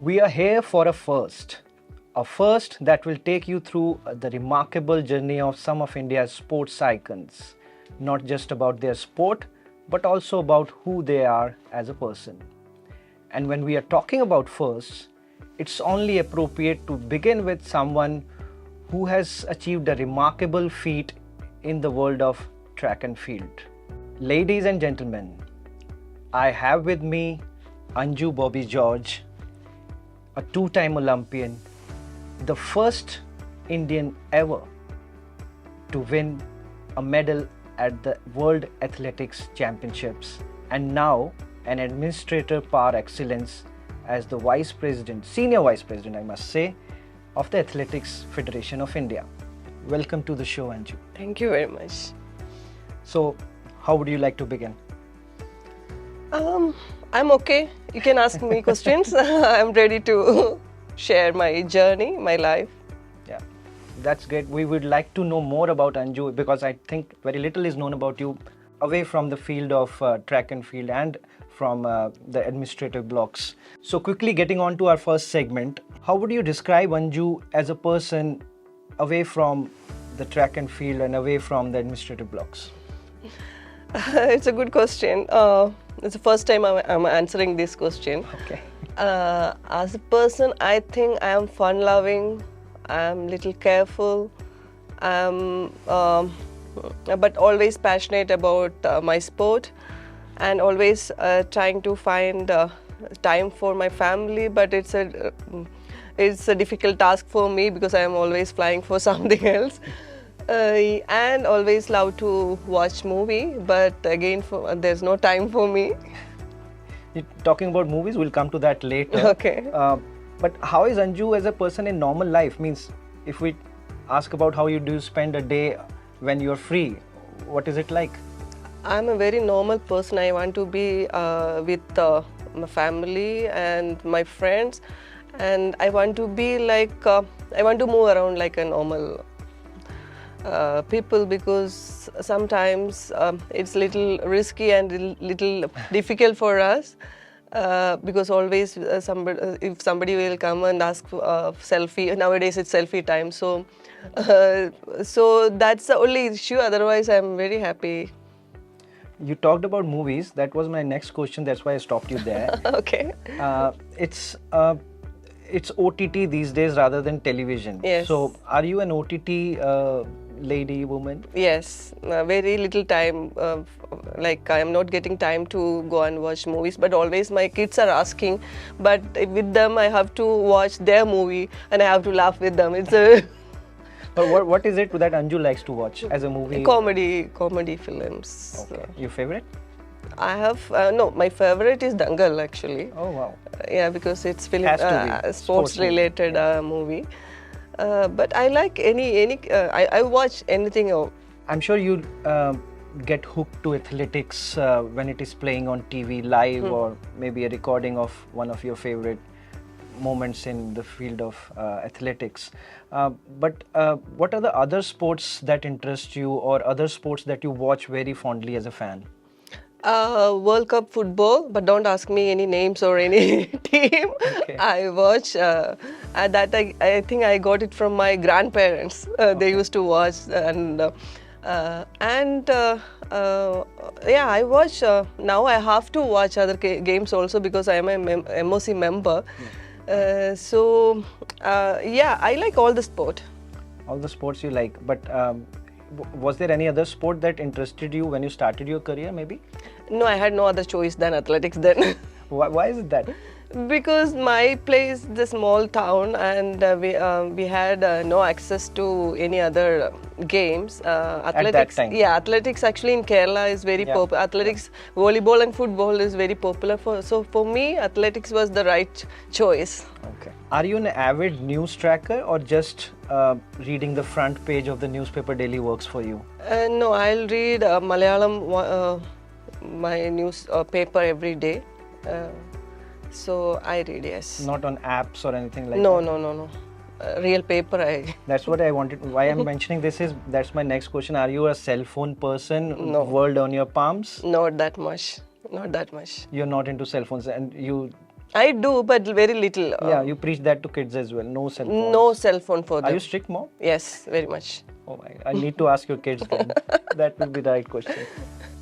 We are here for a first that will take you through the remarkable journey of some of India's sports icons, not just about their sport, but also about who they are as a person. And when we are talking about firsts, it's only appropriate to begin with someone who has achieved a remarkable feat in the world of track and field. Ladies and gentlemen, I have with me Anju Bobby George, a two-time Olympian, the first Indian ever to win a medal at the World Athletics Championships, and now an administrator par excellence as the Vice President, Senior Vice President, I must say, of the Athletics Federation of India. Welcome to the show, Anju. Thank you very much. So, how would you like to begin? I'm okay. You can ask me questions. I'm ready to share my journey, my life. Yeah, that's great. We would like to know more about Anju because I think very little is known about you away from the field of track and field and from the administrative blocks. So quickly getting on to our first segment, how would you describe Anju as a person away from the track and field and away from the administrative blocks? It's a good question. It's the first time I'm answering this question. Okay. As a person, I think I am fun-loving. I'm little careful. But always passionate about my sport, and always trying to find time for my family. But it's a difficult task for me because I am always flying for something else. And always love to watch movie, but again, there's no time for me. Talking about movies, we'll come to that later. Okay. But how is Anju as a person in normal life? Means, if we ask about how you do spend a day when you're free, what is it like? I'm a very normal person. I want to be with my family and my friends, and I want to be like, I want to move around like a normal people, because sometimes it's little risky and little difficult for us, because always if somebody will come and ask for selfie, nowadays it's selfie time, so that's the only issue. Otherwise I'm very happy. You talked about movies. That was my next question. That's why I stopped you there. Okay. It's OTT these days rather than television. Yes. So are you an OTT lady, woman? Yes, very little time. Like I am not getting time to go and watch movies, but always my kids are asking. But with them, I have to watch their movie and I have to laugh with them. It's a But what is it that Anju likes to watch as a movie? comedy films. Okay. Your favorite? I have no. My favorite is Dangal actually. Oh wow. Yeah, because it's film Has to be. sports related movie. But I like any. I watch anything. I'm sure you get hooked to athletics when it is playing on TV live, or maybe a recording of one of your favorite moments in the field of athletics. But what are the other sports that interest you, or other sports that you watch very fondly as a fan? World Cup football, but don't ask me any names or any team. Okay. I watch that. I think I got it from my grandparents. They used to watch, and yeah, I watch. Now I have to watch other games also because I am a MOC member. So yeah, I like all the sport. All the sports you like, but was there any other sport that interested you when you started your career, maybe? No, I had no other choice than athletics then. Why is it that? Because my place is a small town, and we had no access to any other games. Athletics, time? yeah, athletics actually in Kerala is very popular. Athletics, volleyball and football is very popular. So for me, athletics was the right choice. Okay. Are you an avid news tracker, or just reading the front page of the newspaper daily works for you? No, I'll read Malayalam, my news paper every day. So I read, yes. Not on apps or anything like No, that? no. Real paper. That's what I wanted. Why I'm mentioning this is, that's my next question. Are you a cell phone person? No. World on your palms? Not that much. Not that much. You're not into cell phones, and you I do, but very little. Yeah, you preach that to kids as well. No cell phones. No cell phone for them. Are you strict, mom? Yes, very much. Oh my, I need to ask your kids then. That will be the right question.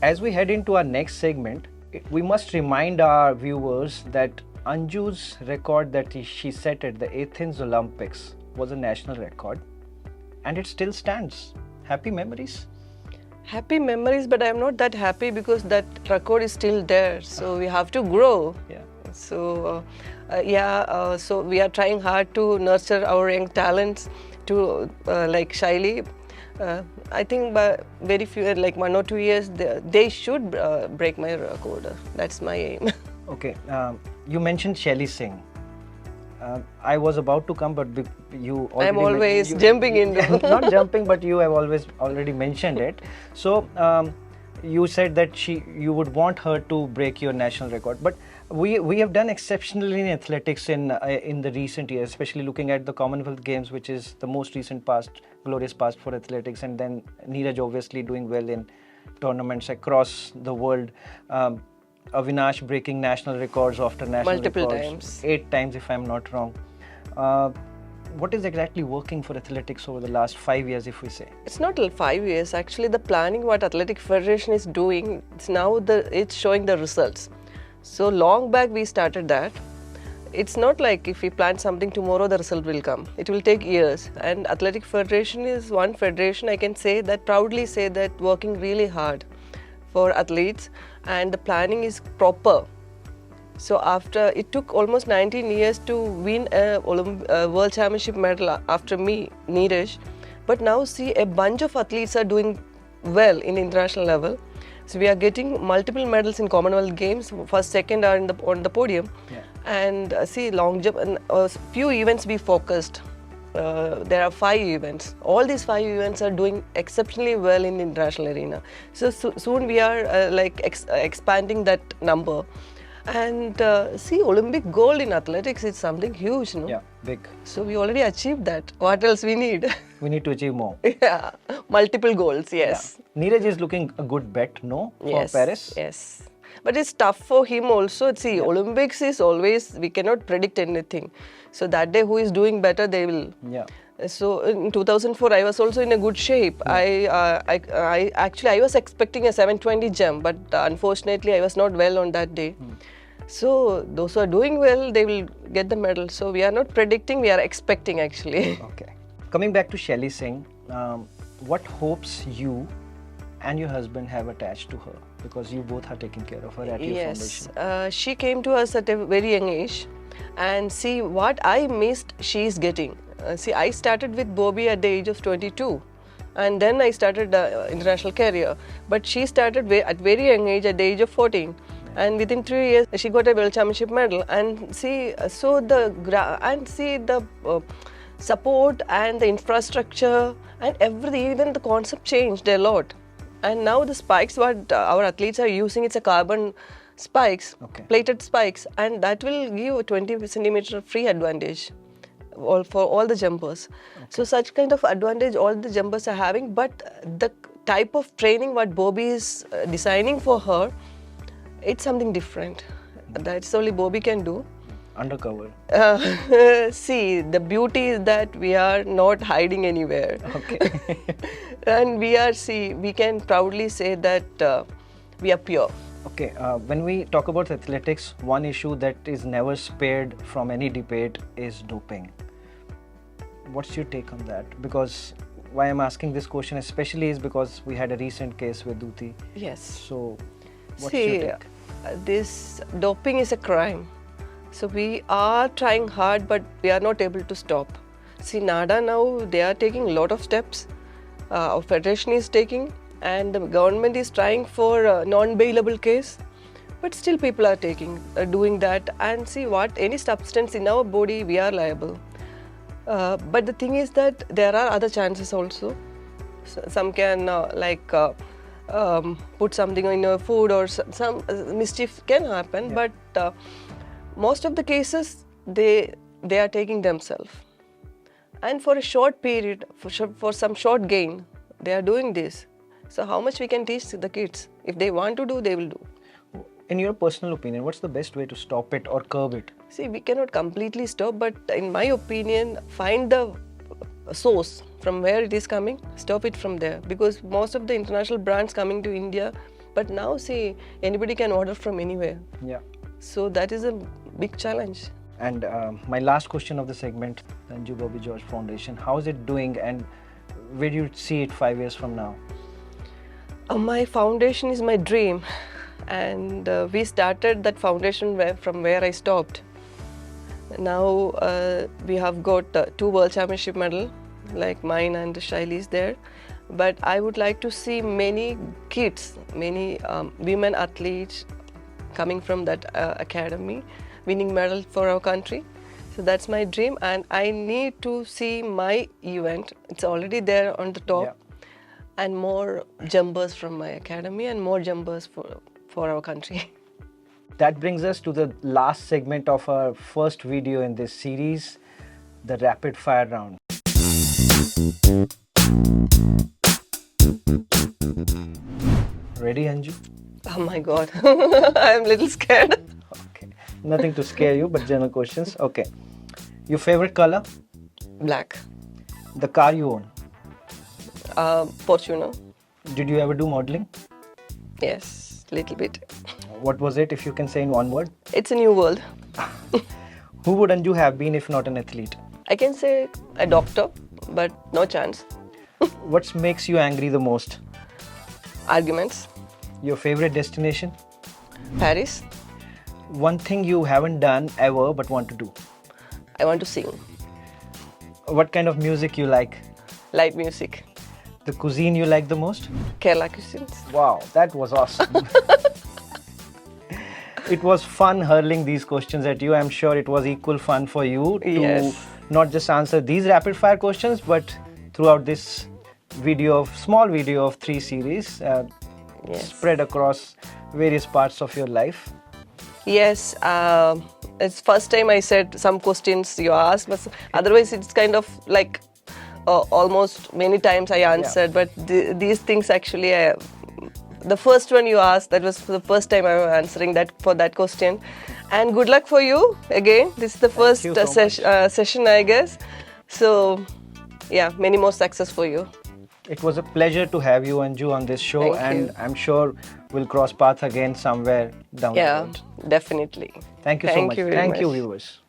As we head into our next segment, we must remind our viewers that Anju's record that she set at the Athens Olympics was a national record, and it still stands. Happy memories? Happy memories, but I'm not that happy because that record is still there. So we have to grow. Yeah. So so we are trying hard to nurture our young talents to like Shaili. I think by very few, like 1 or 2 years, they should break my record. That's my aim. Okay. You mentioned Shaili Singh. I was about to come, but you already I'm always jumping into. Not jumping, but you have already mentioned it. So you said that you would want her to break your national record, but we have done exceptionally in athletics in the recent years, especially looking at the Commonwealth Games, which is the most recent glorious past for athletics, and then Neeraj obviously doing well in tournaments across the world. Avinash breaking national records after national Multiple records. times. 8 times if I'm not wrong. What is exactly working for athletics over the last 5 years, if we say? It's not 5 years. Actually, the planning what Athletic Federation is doing, it's showing the results. So long back we started that. It's not like if we plan something tomorrow, the result will come. It will take years. And Athletic Federation is one federation I can proudly say that working really hard for athletes, and the planning is proper. So it took almost 19 years to win a World Championship medal after me, Neeraj. But now see, a bunch of athletes are doing well in international level. So we are getting multiple medals in Commonwealth Games. First, second are on the podium. Yeah. And see, long jump and few events we focused. There are 5 events. All these 5 events are doing exceptionally well in the international arena. So soon we are expanding that number. And see, Olympic gold in athletics is something huge, no? Yeah, big. So we already achieved that. What else we need? We need to achieve more. Yeah, multiple goals, yes. Yeah. Neeraj is looking a good bet, no? For Paris? Yes. But it's tough for him also. See, Olympics is always, we cannot predict anything. So that day who is doing better, they will. Yeah. So in 2004, I was also in a good shape. Yeah. I was expecting a 720 jump, but unfortunately, I was not well on that day. So those who are doing well, they will get the medal. So we are not predicting, we are expecting actually. Okay. Coming back to Shaili Singh, what hopes you and your husband have attached to her? Because you both are taking care of her at your foundation. She came to us at a very young age, and see what I missed, she is getting. See, I started with Bobby at the age of 22, and then I started international career. But she started at very young age, at the age of 14. And within 3 years, she got a World Championship medal. And see, the support and the infrastructure and everything, even the concept changed a lot. And now the spikes what our athletes are using, it's a carbon spikes, plated spikes, and that will give a 20 centimeter free advantage for all the jumpers. So such kind of advantage all the jumpers are having, but the type of training what Bobby is designing for her, it's something different. That's only Bobby can do. Undercover. See, the beauty is that we are not hiding anywhere. Okay. And we can proudly say that we are pure. Okay, when we talk about athletics, one issue that is never spared from any debate is doping. What's your take on that? Because why I'm asking this question especially is because we had a recent case with Duti. Yes. So, what's your take? This doping is a crime. So we are trying hard, but we are not able to stop. See, NADA now, they are taking a lot of steps. Our federation is taking, and the government is trying for a non-bailable case. But still people are doing that. And see, any substance in our body, we are liable. But the thing is that there are other chances also. Some can put something in your food, or some mischief can happen. Yeah. But most of the cases, they are taking themselves. And for a short period, for some short gain, they are doing this. So how much we can teach the kids? If they want to do, they will do. In your personal opinion, what's the best way to stop it or curb it? See, we cannot completely stop, but in my opinion, find the source from where it is coming, stop it from there. Because most of the international brands coming to India, but now see, anybody can order from anywhere. Yeah. So that is a big challenge. And my last question of the segment, Anju Bobby George Foundation, how is it doing and where do you see it 5 years from now? My foundation is my dream, and we started that foundation from where I stopped. Now we have got 2 World Championship medals, like mine and Shaili's there. But I would like to see many kids, many women athletes coming from that academy, winning medal for our country. So that's my dream, and I need to see my event. It's already there on the top. Yeah. And more jumpers from my academy and more jumpers for our country. That brings us to the last segment of our first video in this series, the rapid fire round. Ready, Anju? Oh my God, I'm a little scared. Okay. Nothing to scare you, but general questions. Okay. Your favorite color? Black. The car you own? Fortuner. Did you ever do modeling? Yes, little bit. What was it, if you can say in one word? It's a new world. Who would Anju have been if not an athlete? I can say a doctor, but no chance. What makes you angry the most? Arguments. Your favorite destination? Paris. One thing you haven't done ever but want to do? I want to sing. What kind of music you like? Light music. The cuisine you like the most? Kerala cuisines. Wow, that was awesome. It was fun hurling these questions at you. I'm sure it was equal fun for you to Yes. not just answer these rapid fire questions, but throughout this small video of 3 series Yes. spread across various parts of your life. Yes, it's first time I said some questions you asked, but otherwise it's kind of like almost many times I answered. But these things actually, the first one you asked, that was the first time I was answering that for that question. And good luck for you again. This is the first you so much. session, I guess. So yeah, many more success for you. It was a pleasure to have you, Anju, on this show, Thank and you. I'm sure we'll cross paths again somewhere down the Yeah, road. definitely. Thank you so Thank much. you very Thank you, much. viewers.